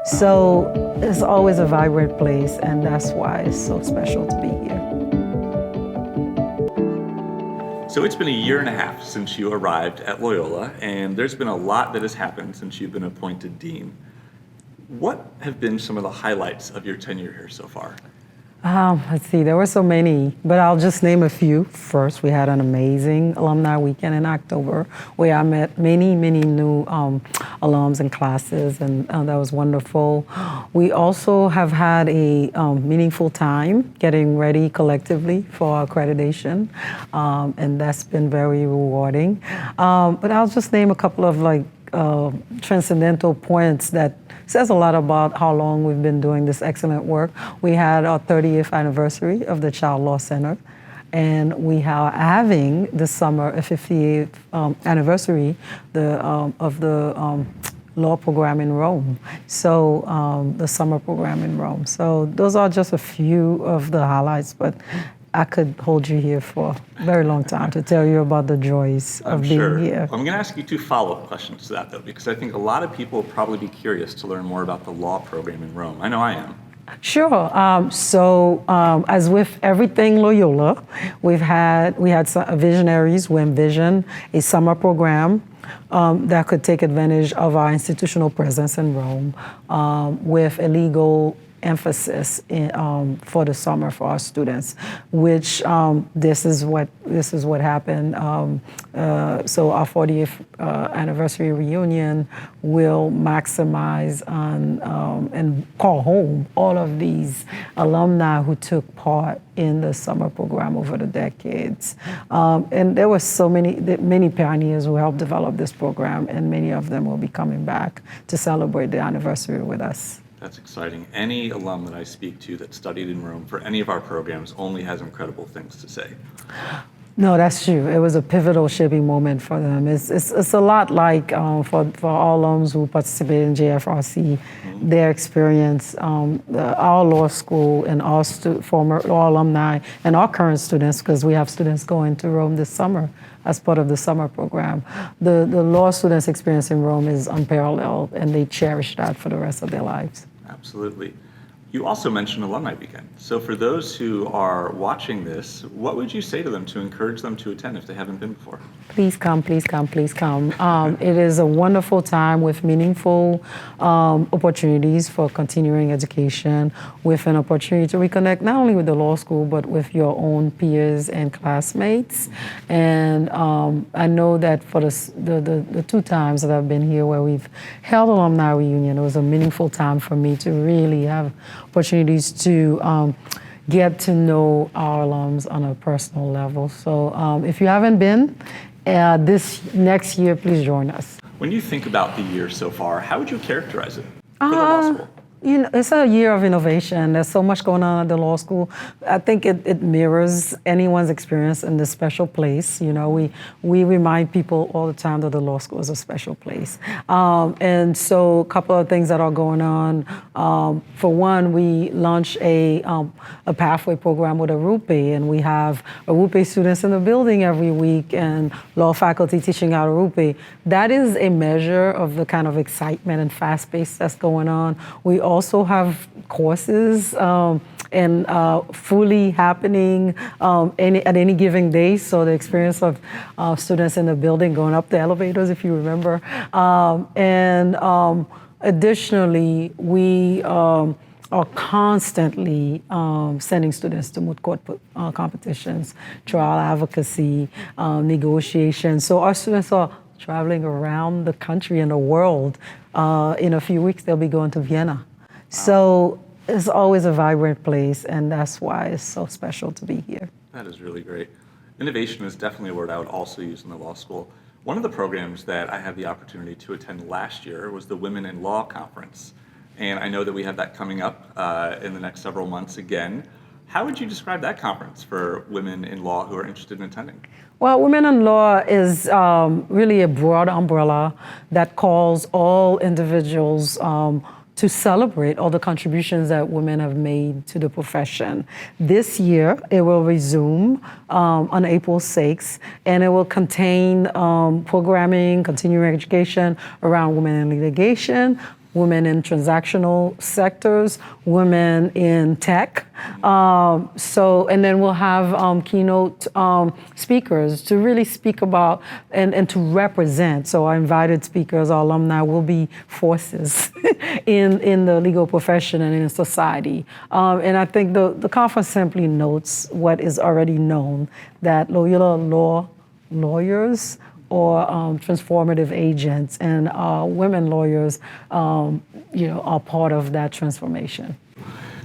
So it's always a vibrant place, and that's why it's so special to be here. So it's been a year and a half since you arrived at Loyola, and there's been a lot that has happened since you've been appointed dean. What have been some of the highlights of your tenure here so far? Let's see, there were so many, but I'll just name a few. First, we had an amazing alumni weekend in October where I met many new alums and classes, and that was wonderful. We also have had a meaningful time getting ready collectively for our accreditation, and that's been very rewarding. But I'll just name a couple of transcendental points that says a lot about how long we've been doing this excellent work. We had our 30th anniversary of the Child Law Center, and we are having this summer a 50th anniversary of the law program in Rome. So the summer program in Rome. So those are just a few of the highlights, but I could hold you here for a very long time to tell you about the joys of being here. I'm going to ask you two follow-up questions to that, though, because I think a lot of people will probably be curious to learn more about the law program in Rome. I know I am. Sure. As with everything Loyola, we had some visionaries who envisioned a summer program that could take advantage of our institutional presence in Rome with a legal emphasis for the summer for our students, which this is what happened. So our 40th anniversary reunion will maximize and call home all of these alumni who took part in the summer program over the decades. And there were many pioneers who helped develop this program, and many of them will be coming back to celebrate the anniversary with us. That's exciting. Any alum that I speak to that studied in Rome for any of our programs only has incredible things to say. No, that's true. It was a pivotal shaping moment for them. It's a lot like for all alums who participated in JFRC, their experience, our law school and our former law alumni and our current students, because we have students going to Rome this summer as part of the summer program. The law students' experience in Rome is unparalleled, and they cherish that for the rest of their lives. Absolutely. You also mentioned Alumni Weekend. So for those who are watching this, what would you say to them to encourage them to attend if they haven't been before? Please come, please come, please come. It is a wonderful time with meaningful opportunities for continuing education, with an opportunity to reconnect not only with the law school, but with your own peers and classmates. And I know that for the two times that I've been here where we've held alumni reunion, it was a meaningful time for me to really have opportunities to get to know our alums on a personal level. So if you haven't been, this next year, please join us. When you think about the year so far, how would you characterize it for the law school? It's a year of innovation. There's so much going on at the law school. I think it mirrors anyone's experience in this special place. We remind people all the time that the law school is a special place. And so a couple of things that are going on. For one, we launched a pathway program with Arupe, and we have Arupe students in the building every week and law faculty teaching out Arupe. That is a measure of the kind of excitement and fast pace that's going on. We also have courses and fully happening at any given day. So the experience of students in the building going up the elevators, if you remember. Additionally, we are constantly sending students to moot court competitions, trial advocacy, negotiation. So our students are traveling around the country and the world. In a few weeks, they'll be going to Vienna. So it's always a vibrant place, and that's why it's so special to be here. That is really great. Innovation is definitely a word I would also use in the law school. One of the programs that I had the opportunity to attend last year was the Women in Law Conference. And I know that we have that coming up in the next several months again. How would you describe that conference for women in law who are interested in attending? Well, Women in Law is really a broad umbrella that calls all individuals to celebrate all the contributions that women have made to the profession. This year, it will resume on April 6th, and it will contain programming, continuing education around women in litigation, women in transactional sectors, women in tech. And then we'll have keynote speakers to really speak about and to represent. So our invited speakers, our alumni, will be forces in the legal profession and in society. And I think the conference simply notes what is already known, that Loyola lawyers or transformative agents, and women lawyers, are part of that transformation.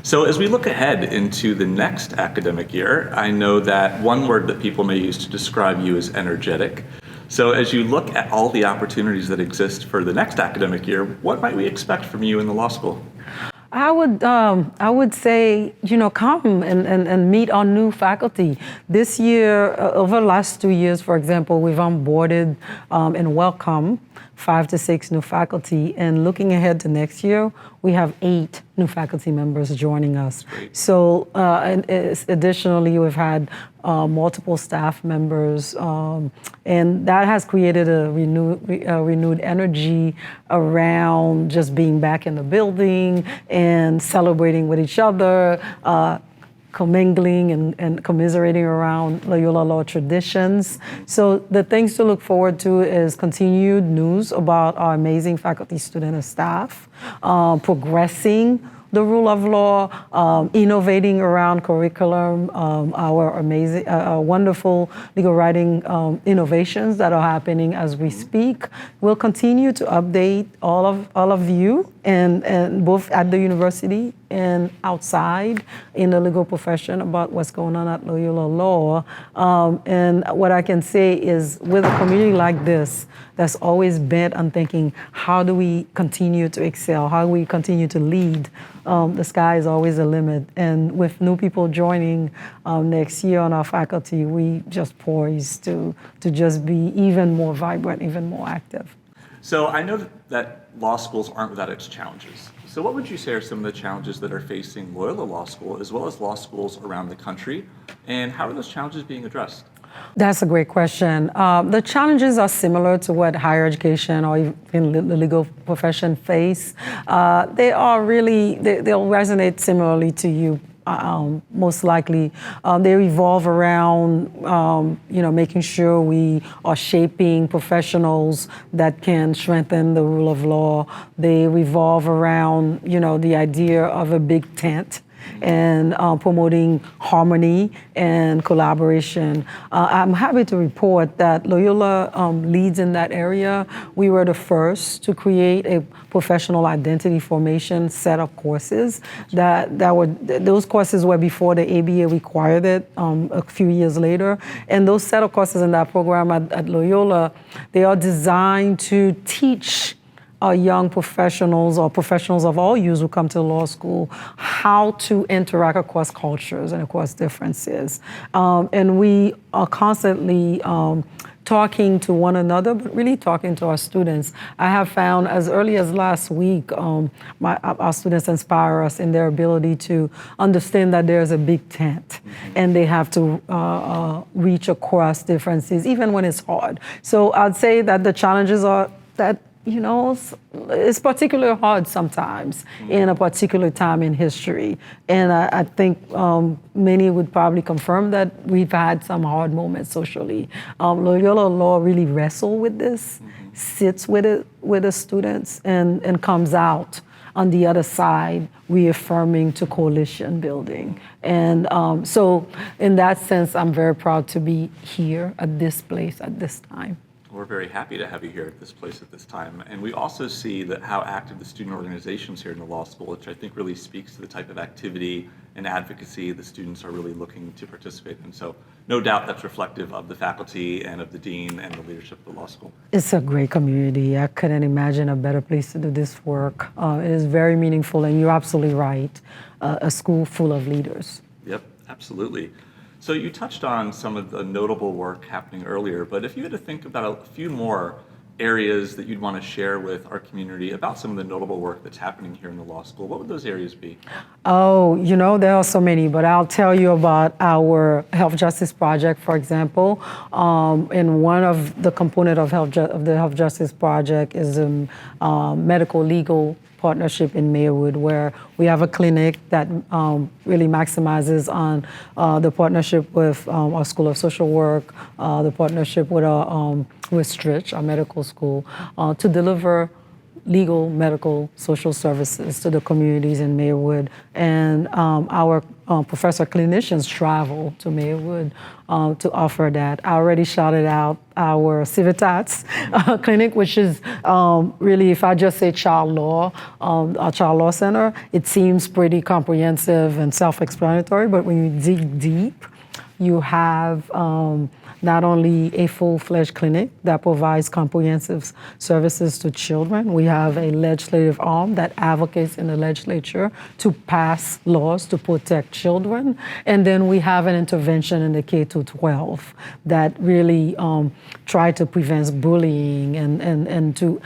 So as we look ahead into the next academic year, I know that one word that people may use to describe you is energetic. So as you look at all the opportunities that exist for the next academic year, what might we expect from you in the law school? I would say, come and meet our new faculty. This year, over the last 2 years, for example, we've onboarded and welcomed 5 to 6 new faculty. And looking ahead to next year, we have 8 new faculty members joining us. Great. So additionally, we've had multiple staff members, and that has created a renewed energy around just being back in the building and celebrating with each other, commingling and commiserating around Loyola law traditions. So the things to look forward to is continued news about our amazing faculty, student, and staff, progressing the rule of law, innovating around curriculum, our amazing, wonderful legal writing innovations that are happening as we speak. We'll continue to update all of you, and both at the university and outside in the legal profession about what's going on at Loyola Law. And what I can say is, with a community like this that's always bent on thinking, how do we continue to excel? How do we continue to lead? The sky is always the limit. And with new people joining next year on our faculty, we just poised to just be even more vibrant, even more active. So I know that law schools aren't without its challenges. So what would you say are some of the challenges that are facing Loyola Law School as well as law schools around the country? And how are those challenges being addressed? That's a great question. The challenges are similar to what higher education or even the legal profession face. They'll resonate similarly to you. Most likely, they revolve around, making sure we are shaping professionals that can strengthen the rule of law. They revolve around, the idea of a big tent and promoting harmony and collaboration. I'm happy to report that Loyola leads in that area. We were the first to create a professional identity formation set of courses those courses were before the ABA required it a few years later. And those set of courses in that program at Loyola, they are designed to teach young professionals or professionals of all hues who come to law school how to interact across cultures and across differences. And we are constantly talking to one another, but really talking to our students. I have found as early as last week, our students inspire us in their ability to understand that there's a big tent and they have to reach across differences, even when it's hard. So I'd say that the challenges are that it's particularly hard sometimes in a particular time in history. And I think many would probably confirm that we've had some hard moments socially. Loyola Law really wrestle with this, sits with it with the students, and comes out on the other side reaffirming to coalition building. And so in that sense, I'm very proud to be here at this place at this time. We're very happy to have you here at this place at this time. And we also see that how active the student organizations here in the law school, which I think really speaks to the type of activity and advocacy the students are really looking to participate in. So no doubt that's reflective of the faculty and of the dean and the leadership of the law school. It's a great community. I couldn't imagine a better place to do this work. It is very meaningful, and you're absolutely right, a school full of leaders. Yep, absolutely. So you touched on some of the notable work happening earlier, but if you had to think about a few more areas that you'd want to share with our community about some of the notable work that's happening here in the law school, what would those areas be? Oh, there are so many, but I'll tell you about our Health Justice Project, for example. And one of the component of the Health Justice Project is a medical legal partnership in Maywood, where we have a clinic that really maximizes on the partnership with our School of Social Work, the partnership with with Stritch, our medical school, to deliver legal, medical, social services to the communities in Maywood. And our professor clinicians travel to Maywood to offer that. I already shouted out our Civitas clinic, which is really, if I just say child law, our child law center, it seems pretty comprehensive and self-explanatory, but when you dig deep, you have not only a full-fledged clinic that provides comprehensive services to children. We have a legislative arm that advocates in the legislature to pass laws to protect children. And then we have an intervention in the K-12 that really try to prevent bullying and to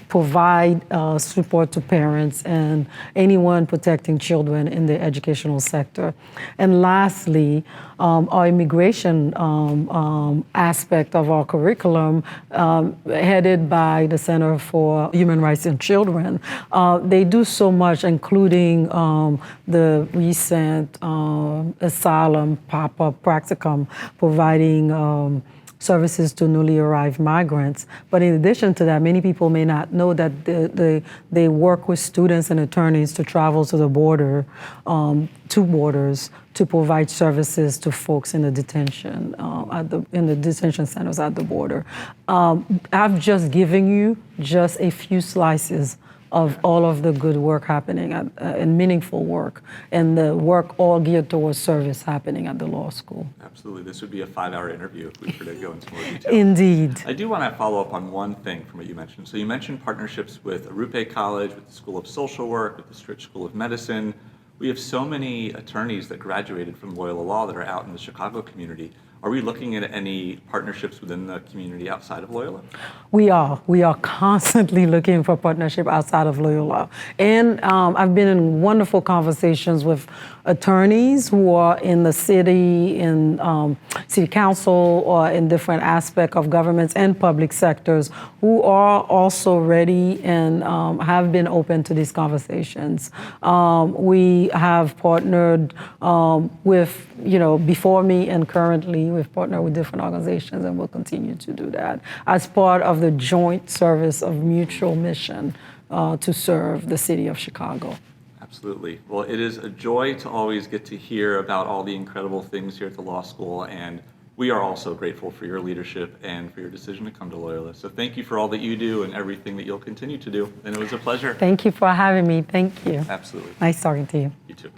provide support to parents and anyone protecting children in the educational sector. And lastly, our immigration aspect of our curriculum, headed by the Center for Human Rights and Children, they do so much, including the recent asylum pop-up practicum, providing services to newly arrived migrants. But in addition to that, many people may not know that they work with students and attorneys to travel to the border, to borders, to provide services to folks in the detention, in the detention centers at the border. I've just given you just a few slices of all of the good work happening and meaningful work, and the work all geared towards service happening at the law school. Absolutely. This would be a 5-hour interview if we were to go into more detail. Indeed. I do want to follow up on one thing from what you mentioned. So you mentioned partnerships with Arupe College, with the School of Social Work, with the Stritch School of Medicine. We have so many attorneys that graduated from Loyola Law that are out in the Chicago community. Are we looking at any partnerships within the community outside of Loyola? We are. We are constantly looking for partnership outside of Loyola. And I've been in wonderful conversations with attorneys who are in the city, in city council, or in different aspects of governments and public sectors, who are also ready and have been open to these conversations. We have partnered with, before me and currently, we've partnered with different organizations, and we'll continue to do that as part of the joint service of mutual mission to serve the city of Chicago. Absolutely. Well, it is a joy to always get to hear about all the incredible things here at the law school, and we are also grateful for your leadership and for your decision to come to Loyola. So thank you for all that you do and everything that you'll continue to do, and it was a pleasure. Thank you for having me. Thank you. Absolutely. Nice talking to you. You too.